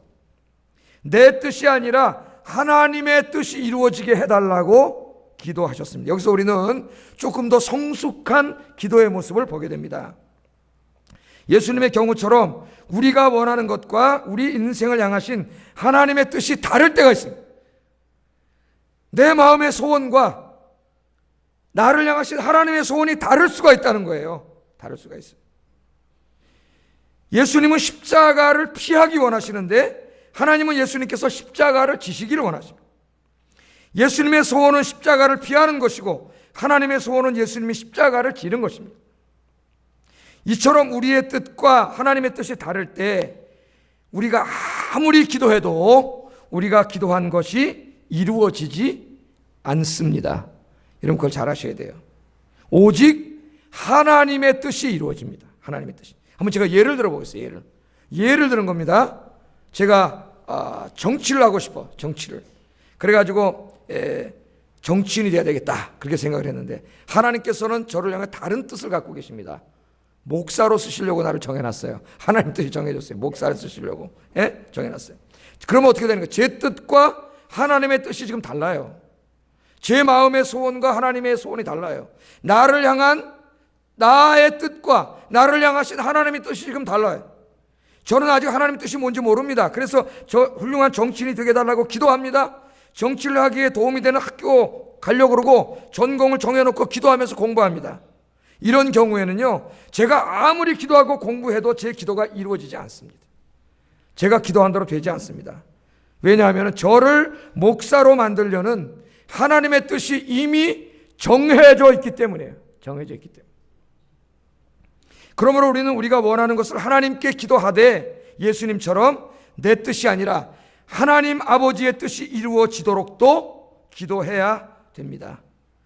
내 뜻이 아니라 하나님의 뜻이 이루어지게 해달라고 기도하셨습니다. 여기서 우리는 조금 더 성숙한 기도의 모습을 보게 됩니다. 예수님의 경우처럼 우리가 원하는 것과 우리 인생을 향하신 하나님의 뜻이 다를 때가 있습니다. 내 마음의 소원과 나를 향하신 하나님의 소원이 다를 수가 있다는 거예요. 다를 수가 있어요. 예수님은 십자가를 피하기 원하시는데 하나님은 예수님께서 십자가를 지시기를 원하십니다. 예수님의 소원은 십자가를 피하는 것이고 하나님의 소원은 예수님이 십자가를 지는 것입니다. 이처럼 우리의 뜻과 하나님의 뜻이 다를 때 우리가 아무리 기도해도 우리가 기도한 것이 이루어지지 않습니다. 여러분 그걸 잘 아셔야 돼요. 오직 하나님의 뜻이 이루어집니다. 하나님의 뜻이. 한번 제가 예를 들어보겠어요. 예를 드는 겁니다. 제가 정치를 하고 싶어. 정치를. 그래가지고 정치인이 돼야 되겠다. 그렇게 생각을 했는데 하나님께서는 저를 향해 다른 뜻을 갖고 계십니다. 목사로 쓰시려고 나를 정해놨어요. 하나님 뜻이 정해졌어요. 목사를 쓰시려고 정해놨어요. 그러면 어떻게 되는 거예요? 제 뜻과 하나님의 뜻이 지금 달라요. 제 마음의 소원과 하나님의 소원이 달라요. 나를 향한 나의 뜻과 나를 향하신 하나님의 뜻이 지금 달라요. 저는 아직 하나님의 뜻이 뭔지 모릅니다. 그래서 저 훌륭한 정치인이 되게 해달라고 기도합니다. 정치를 하기에 도움이 되는 학교 가려고 그러고 전공을 정해놓고 기도하면서 공부합니다. 이런 경우에는요, 제가 아무리 기도하고 공부해도 제 기도가 이루어지지 않습니다. 제가 기도한 대로 되지 않습니다. 왜냐하면 저를 목사로 만들려는 하나님의 뜻이 이미 정해져 있기 때문이에요. 정해져 있기 때문에. 그러므로 우리는 우리가 원하는 것을 하나님께 기도하되 예수님처럼 내 뜻이 아니라 하나님 아버지의 뜻이 이루어지도록도 기도해야 됩니다.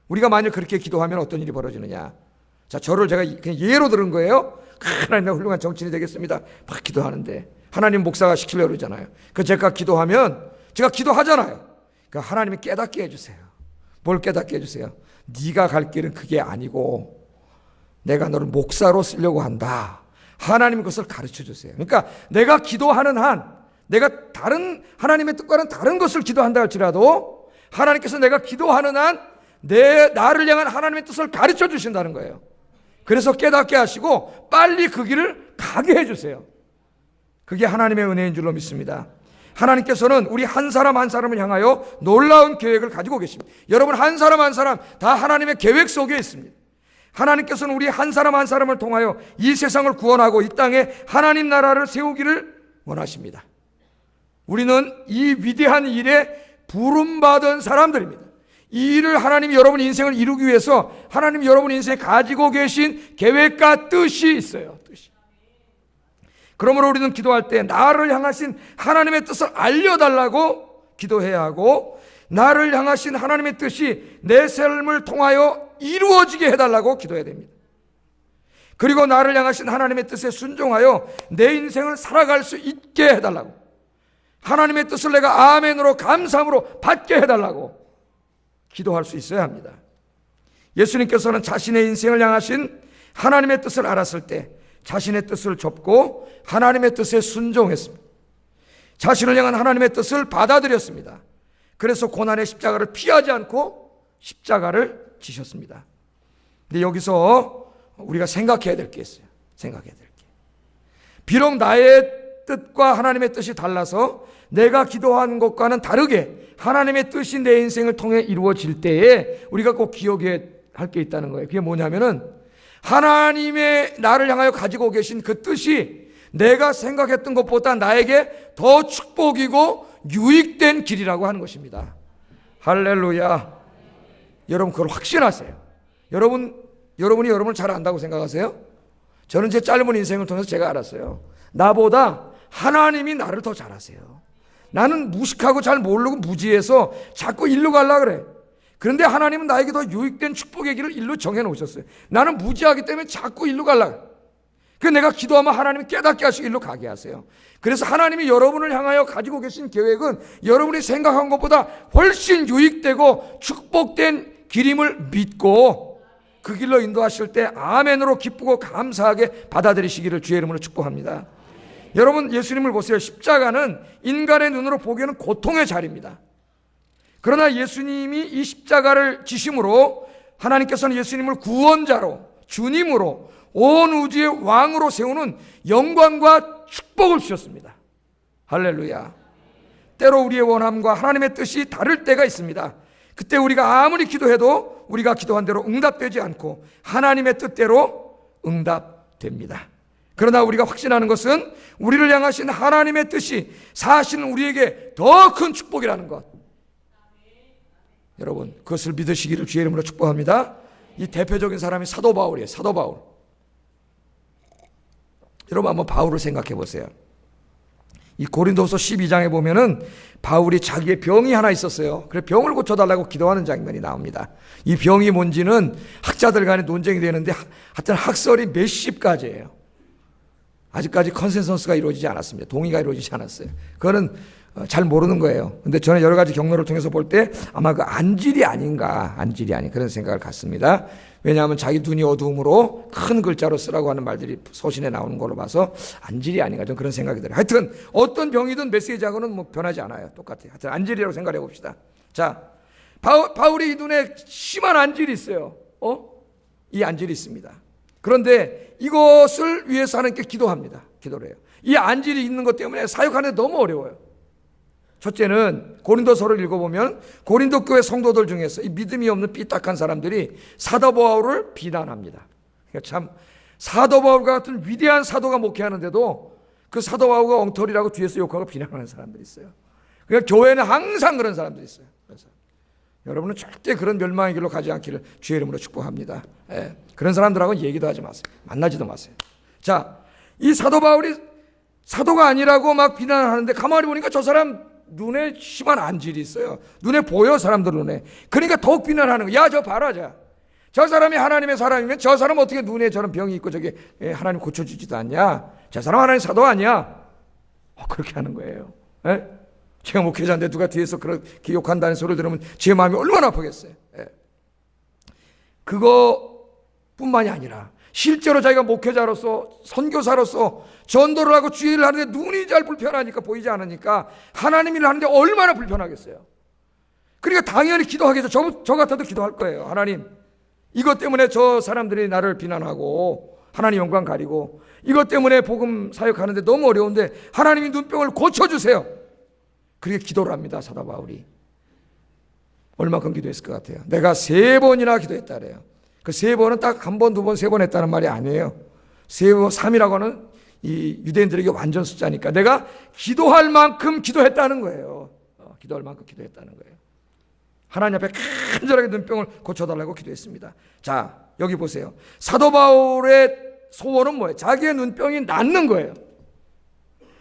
우리가 만약 그렇게 기도하면 어떤 일이 벌어지느냐. 자, 저를 제가 그냥 예로 들은 거예요. 하나님 내가 훌륭한 정치인이 되겠습니다. 막 기도하는데 하나님 목사가 시키려고 그러잖아요. 그 제가 기도하면 제가 기도하잖아요. 그 하나님이 깨닫게 해주세요. 뭘 깨닫게 해주세요? 네가 갈 길은 그게 아니고 내가 너를 목사로 쓰려고 한다. 하나님이 그것을 가르쳐 주세요. 그러니까 내가 기도하는 한, 내가 다른 하나님의 뜻과는 다른 것을 기도한다 할지라도 하나님께서 내가 기도하는 한 나를 향한 하나님의 뜻을 가르쳐 주신다는 거예요. 그래서 깨닫게 하시고 빨리 그 길을 가게 해주세요. 그게 하나님의 은혜인 줄로 믿습니다. 하나님께서는 우리 한 사람 한 사람을 향하여 놀라운 계획을 가지고 계십니다. 여러분 한 사람 한 사람 다 하나님의 계획 속에 있습니다. 하나님께서는 우리 한 사람 한 사람을 통하여 이 세상을 구원하고 이 땅에 하나님 나라를 세우기를 원하십니다. 우리는 이 위대한 일에 부름받은 사람들입니다. 이 일을 하나님이 여러분 인생을 이루기 위해서 하나님이 여러분 인생에 가지고 계신 계획과 뜻이 있어요. 뜻이. 그러므로 우리는 기도할 때 나를 향하신 하나님의 뜻을 알려달라고 기도해야 하고 나를 향하신 하나님의 뜻이 내 삶을 통하여 이루어지게 해달라고 기도해야 됩니다. 그리고 나를 향하신 하나님의 뜻에 순종하여 내 인생을 살아갈 수 있게 해달라고, 하나님의 뜻을 내가 아멘으로 감사함으로 받게 해달라고 기도할 수 있어야 합니다. 예수님께서는 자신의 인생을 향하신 하나님의 뜻을 알았을 때 자신의 뜻을 접고 하나님의 뜻에 순종했습니다. 자신을 향한 하나님의 뜻을 받아들였습니다. 그래서 고난의 십자가를 피하지 않고 십자가를 지셨습니다. 근데 여기서 우리가 생각해야 될 게 있어요. 생각해야 될 게. 비록 나의 뜻과 하나님의 뜻이 달라서 내가 기도한 것과는 다르게 하나님의 뜻이 내 인생을 통해 이루어질 때에 우리가 꼭 기억해야 할 게 있다는 거예요. 그게 뭐냐면은 하나님의 나를 향하여 가지고 계신 그 뜻이 내가 생각했던 것보다 나에게 더 축복이고 유익된 길이라고 하는 것입니다. 할렐루야. 여러분 그걸 확신하세요. 여러분이 여러분을 잘 안다고 생각하세요? 저는 제 짧은 인생을 통해서 제가 알았어요. 나보다 하나님이 나를 더 잘 아세요. 나는 무식하고 잘 모르고 무지해서 자꾸 일로 가려고 그래. 그런데 하나님은 나에게 더 유익된 축복의 길을 일로 정해놓으셨어요. 나는 무지하기 때문에 자꾸 일로 가려고. 그래서 내가 기도하면 하나님이 깨닫게 하시고 일로 가게 하세요. 그래서 하나님이 여러분을 향하여 가지고 계신 계획은 여러분이 생각한 것보다 훨씬 유익되고 축복된 길임을 믿고 그 길로 인도하실 때 아멘으로 기쁘고 감사하게 받아들이시기를 주의 이름으로 축복합니다. 여러분 예수님을 보세요. 십자가는 인간의 눈으로 보기에는 고통의 자리입니다. 그러나 예수님이 이 십자가를 지심으로 하나님께서는 예수님을 구원자로 주님으로 온 우주의 왕으로 세우는 영광과 축복을 주셨습니다. 할렐루야. 때로 우리의 원함과 하나님의 뜻이 다를 때가 있습니다. 그때 우리가 아무리 기도해도 우리가 기도한 대로 응답되지 않고 하나님의 뜻대로 응답됩니다. 그러나 우리가 확신하는 것은 우리를 향하신 하나님의 뜻이 사실은 우리에게 더 큰 축복이라는 것. 여러분 그것을 믿으시기를 주의 이름으로 축복합니다. 이 대표적인 사람이 사도 바울이에요. 사도 바울. 여러분 한번 바울을 생각해 보세요. 이 고린도서 12장에 보면은 바울이 자기의 병이 하나 있었어요. 그래서 병을 고쳐달라고 기도하는 장면이 나옵니다. 이 병이 뭔지는 학자들 간에 논쟁이 되는데 하여튼 학설이 몇십 가지예요. 아직까지 컨센서스가 이루어지지 않았습니다. 동의가 이루어지지 않았어요. 그거는 잘 모르는 거예요. 근데 저는 여러 가지 경로를 통해서 볼 때 아마 그 안질이 아닌가, 안질이 아닌 그런 생각을 갖습니다. 왜냐하면 자기 눈이 어두움으로 큰 글자로 쓰라고 하는 말들이 서신에 나오는 걸로 봐서 안질이 아닌가 좀 그런 생각이 들어요. 하여튼 어떤 병이든 메시지하고는 뭐 변하지 않아요. 똑같아요. 하여튼 안질이라고 생각해 봅시다. 자, 바울이 이 눈에 심한 안질이 있어요. 이 안질이 있습니다. 그런데 이것을 위해서 하나님께 기도합니다. 기도를 해요. 이 안질이 있는 것 때문에 사역하는 데 너무 어려워요. 첫째는 고린도서를 읽어보면 고린도 교회 성도들 중에서 이 믿음이 없는 삐딱한 사람들이 사도 바울을 비난합니다. 그러니까 참 사도 바울과 같은 위대한 사도가 목회하는데도 그 사도 바울과 엉터리라고 뒤에서 욕하고 비난하는 사람들이 있어요. 그러니까 교회는 항상 그런 사람들이 있어요. 그래서 여러분은 절대 그런 멸망의 길로 가지 않기를 주의 이름으로 축복합니다. 그런 사람들하고는 얘기도 하지 마세요. 만나지도 마세요. 자, 이 사도 바울이 사도가 아니라고 막 비난을 하는데 가만히 보니까 저 사람 눈에 심한 안질이 있어요. 눈에 보여, 사람들 눈에. 그러니까 더욱 비난하는 거야. 야, 저 봐라, 저 사람이 하나님의 사람이면 저 사람 어떻게 눈에 저런 병이 있고 저게 하나님 고쳐주지도 않냐? 저 사람 하나님 사도 아니야? 그렇게 하는 거예요. 제가 목회자인데 누가 뒤에서 그렇게 욕한다는 소리를 들으면 제 마음이 얼마나 아프겠어요. 그거뿐만이 아니라 실제로 자기가 목회자로서 선교사로서 전도를 하고 주의를 하는데 눈이 잘 불편하니까 보이지 않으니까 하나님 일을 하는데 얼마나 불편하겠어요. 그러니까 당연히 기도하겠죠. 저 같아도 기도할 거예요. 하나님 이것 때문에 저 사람들이 나를 비난하고 하나님 영광 가리고 이것 때문에 복음 사역하는데 너무 어려운데 하나님이 눈병을 고쳐주세요. 그렇게 기도를 합니다. 사도 바울이. 얼마큼 기도했을 것 같아요? 내가 3번이나 기도했다 그래요. 그 3번은 딱 1번, 2번, 3번 했다는 말이 아니에요. 3이라고 하는 이 유대인들에게 완전 숫자니까 내가 기도할 만큼 기도했다는 거예요. 기도할 만큼 기도했다는 거예요. 하나님 앞에 간절하게 눈병을 고쳐달라고 기도했습니다. 자, 여기 보세요. 사도 바울의 소원은 뭐예요? 자기의 눈병이 낫는 거예요.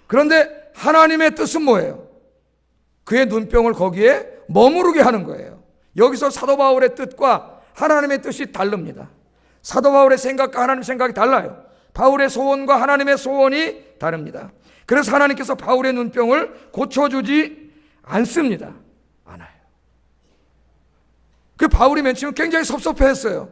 그런데 하나님의 뜻은 뭐예요? 그의 눈병을 거기에 머무르게 하는 거예요. 여기서 사도 바울의 뜻과 하나님의 뜻이 다릅니다. 사도 바울의 생각과 하나님의 생각이 달라요. 바울의 소원과 하나님의 소원이 다릅니다. 그래서 하나님께서 바울의 눈병을 고쳐주지 않습니다. 않아요. 그 바울이 맨 처음에 굉장히 섭섭해했어요.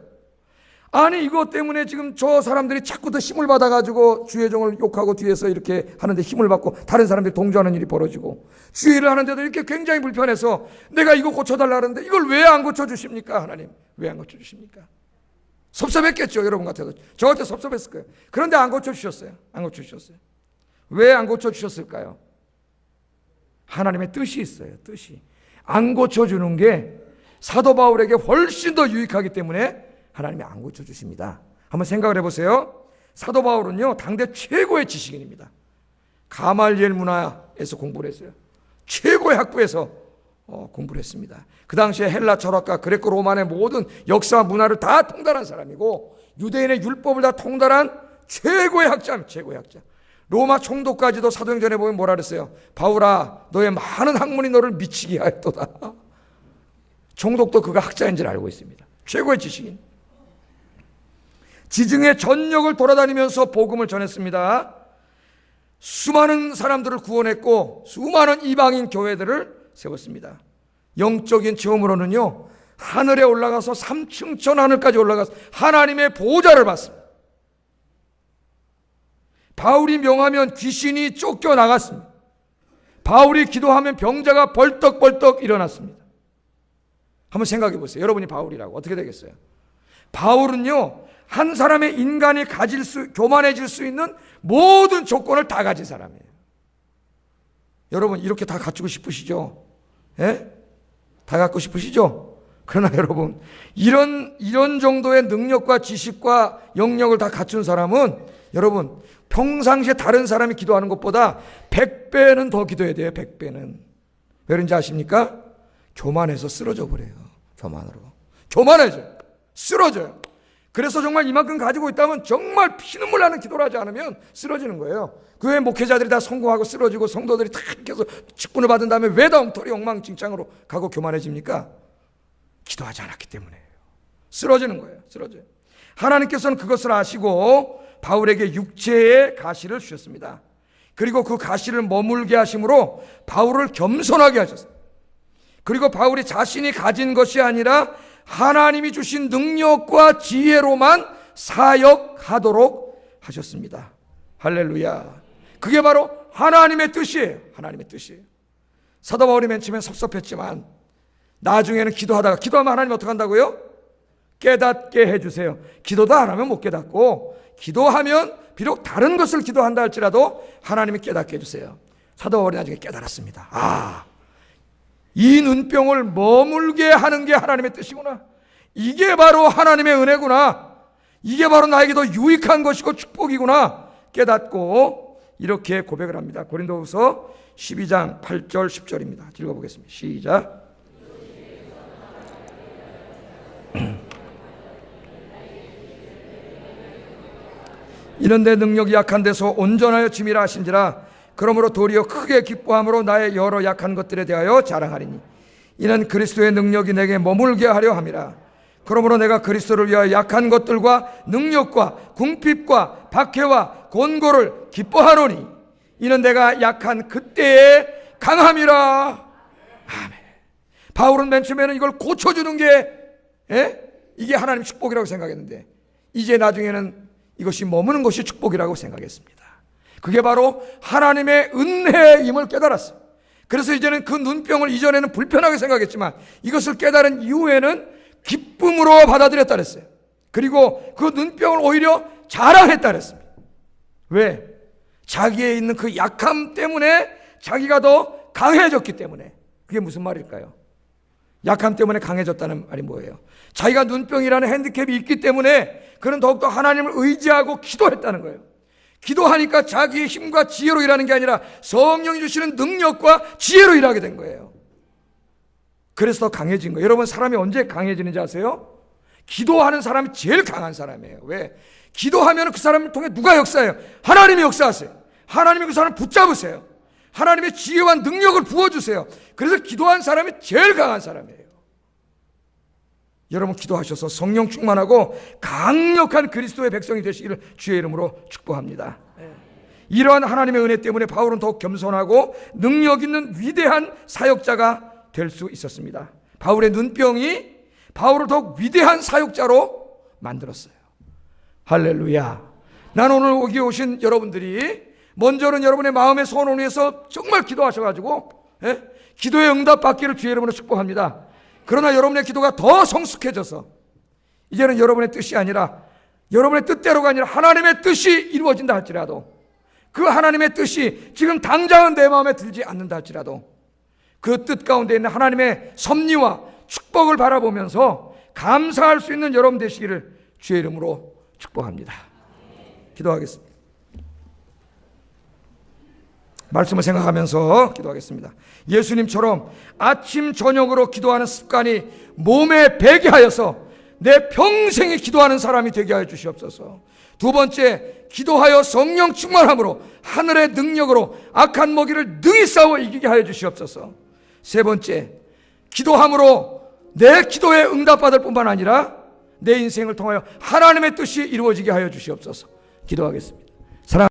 아니 이것 때문에 지금 저 사람들이 자꾸 더 힘을 받아가지고 주의 종을 욕하고 뒤에서 이렇게 하는데 힘을 받고 다른 사람들이 동조하는 일이 벌어지고 주의를 하는데도 이렇게 굉장히 불편해서 내가 이거 고쳐달라 하는데 이걸 왜 안 고쳐주십니까? 하나님 왜 안 고쳐주십니까? 섭섭했겠죠. 여러분 같아도 저 같아 섭섭했을 거예요. 그런데 안 고쳐주셨어요. 안 고쳐주셨어요. 왜 안 고쳐주셨을까요? 하나님의 뜻이 있어요. 뜻이 안 고쳐주는 게 사도 바울에게 훨씬 더 유익하기 때문에 하나님이 안 고쳐주십니다. 한번 생각을 해보세요. 사도 바울은요, 당대 최고의 지식인입니다. 가말리엘 문화에서 공부를 했어요. 최고의 학부에서 공부를 했습니다. 그 당시에 헬라 철학과 그레코 로만의 모든 역사와 문화를 다 통달한 사람이고, 유대인의 율법을 다 통달한 최고의 학자입니다. 최고의 학자. 로마 총독까지도 사도행전에 보면 뭐라 그랬어요? 바울아, 너의 많은 학문이 너를 미치게 하였도다. 총독도 그가 학자인 줄 알고 있습니다. 최고의 지식인. 지중해 전역을 돌아다니면서 복음을 전했습니다. 수많은 사람들을 구원했고 수많은 이방인 교회들을 세웠습니다. 영적인 체험으로는요, 하늘에 올라가서 3층 전 하늘까지 올라가서 하나님의 보호자를 받습니다. 바울이 명하면 귀신이 쫓겨나갔습니다. 바울이 기도하면 병자가 벌떡벌떡 일어났습니다. 한번 생각해 보세요. 여러분이 바울이라고 어떻게 되겠어요? 바울은요, 한 사람의 인간이 교만해질 수 있는 모든 조건을 다 가진 사람이에요. 여러분 이렇게 다 갖추고 싶으시죠? 예? 다 갖고 싶으시죠? 그러나 여러분, 이런 정도의 능력과 지식과 영역을 다 갖춘 사람은 여러분 평상시에 다른 사람이 기도하는 것보다 100배는 더 기도해야 돼요. 100배는. 왜 그런지 아십니까? 교만해서 쓰러져 버려요. 교만해져요. 쓰러져요. 그래서 정말 이만큼 가지고 있다면 정말 피눈물 나는 기도를 하지 않으면 쓰러지는 거예요. 그 외에 목회자들이 다 성공하고 쓰러지고 성도들이 다 계속 직분을 받은 다음에 왜 다 엉터리 엉망진창으로 가고 교만해집니까? 기도하지 않았기 때문에요. 쓰러지는 거예요. 쓰러져요. 하나님께서는 그것을 아시고 바울에게 육체의 가시를 주셨습니다. 그리고 그 가시를 머물게 하심으로 바울을 겸손하게 하셨습니다. 그리고 바울이 자신이 가진 것이 아니라 하나님이 주신 능력과 지혜로만 사역하도록 하셨습니다. 할렐루야. 그게 바로 하나님의 뜻이에요. 하나님의 뜻이에요. 사도 바울이 맨 처음엔 섭섭했지만 나중에는 기도하면 하나님 어떻게 한다고요? 깨닫게 해주세요. 기도도 안 하면 못 깨닫고, 기도하면 비록 다른 것을 기도한다 할지라도 하나님이 깨닫게 해주세요. 사도 바울이 나중에 깨달았습니다. 이 눈병을 머물게 하는 게 하나님의 뜻이구나. 이게 바로 하나님의 은혜구나. 이게 바로 나에게 더 유익한 것이고 축복이구나 깨닫고 이렇게 고백을 합니다. 고린도후서 12장 8절 10절입니다. 읽어보겠습니다. 시작. 이는 내 능력이 약한 데서 온전하여 짐이라 하신지라. 그러므로 도리어 크게 기뻐함으로 나의 여러 약한 것들에 대하여 자랑하리니 이는 그리스도의 능력이 내게 머물게 하려 함이라. 그러므로 내가 그리스도를 위하여 약한 것들과 능력과 궁핍과 박해와 곤고를 기뻐하노니 이는 내가 약한 그때에 강함이라. 아멘. 바울은 맨 처음에는 이걸 고쳐주는 게 이게 하나님 축복이라고 생각했는데 이제 나중에는 이것이 머무는 것이 축복이라고 생각했습니다. 그게 바로 하나님의 은혜임을 깨달았어요. 그래서 이제는 그 눈병을 이전에는 불편하게 생각했지만 이것을 깨달은 이후에는 기쁨으로 받아들였다 그랬어요. 그리고 그 눈병을 오히려 자랑했다 그랬습니다. 왜? 자기에 있는 그 약함 때문에 자기가 더 강해졌기 때문에. 그게 무슨 말일까요? 약함 때문에 강해졌다는 말이 뭐예요? 자기가 눈병이라는 핸디캡이 있기 때문에 그는 더욱더 하나님을 의지하고 기도했다는 거예요. 기도하니까 자기의 힘과 지혜로 일하는 게 아니라 성령이 주시는 능력과 지혜로 일하게 된 거예요. 그래서 더 강해진 거예요. 여러분, 사람이 언제 강해지는지 아세요? 기도하는 사람이 제일 강한 사람이에요. 왜? 기도하면 그 사람을 통해 누가 역사해요? 하나님이 역사하세요. 하나님이 그 사람을 붙잡으세요. 하나님의 지혜와 능력을 부어주세요. 그래서 기도한 사람이 제일 강한 사람이에요. 여러분, 기도하셔서 성령 충만하고 강력한 그리스도의 백성이 되시기를 주의 이름으로 축복합니다. 이러한 하나님의 은혜 때문에 바울은 더욱 겸손하고 능력 있는 위대한 사역자가 될 수 있었습니다. 바울의 눈병이 바울을 더욱 위대한 사역자로 만들었어요. 할렐루야. 난 오늘 여기 오신 여러분들이 먼저는 여러분의 마음의 소원을 위해서 정말 기도하셔가지고 기도의 응답 받기를 주의 이름으로 축복합니다. 그러나 여러분의 기도가 더 성숙해져서 이제는 여러분의 뜻이 아니라 여러분의 뜻대로가 아니라 하나님의 뜻이 이루어진다 할지라도 그 하나님의 뜻이 지금 당장은 내 마음에 들지 않는다 할지라도 그 뜻 가운데 있는 하나님의 섭리와 축복을 바라보면서 감사할 수 있는 여러분 되시기를 주의 이름으로 축복합니다. 기도하겠습니다. 말씀을 생각하면서 기도하겠습니다. 예수님처럼 아침 저녁으로 기도하는 습관이 몸에 배게 하여서 내 평생에 기도하는 사람이 되게 하여 주시옵소서. 두 번째, 기도하여 성령 충만함으로 하늘의 능력으로 악한 먹이를 능히 싸워 이기게 하여 주시옵소서. 세 번째, 기도함으로 내 기도에 응답받을 뿐만 아니라 내 인생을 통하여 하나님의 뜻이 이루어지게 하여 주시옵소서. 기도하겠습니다.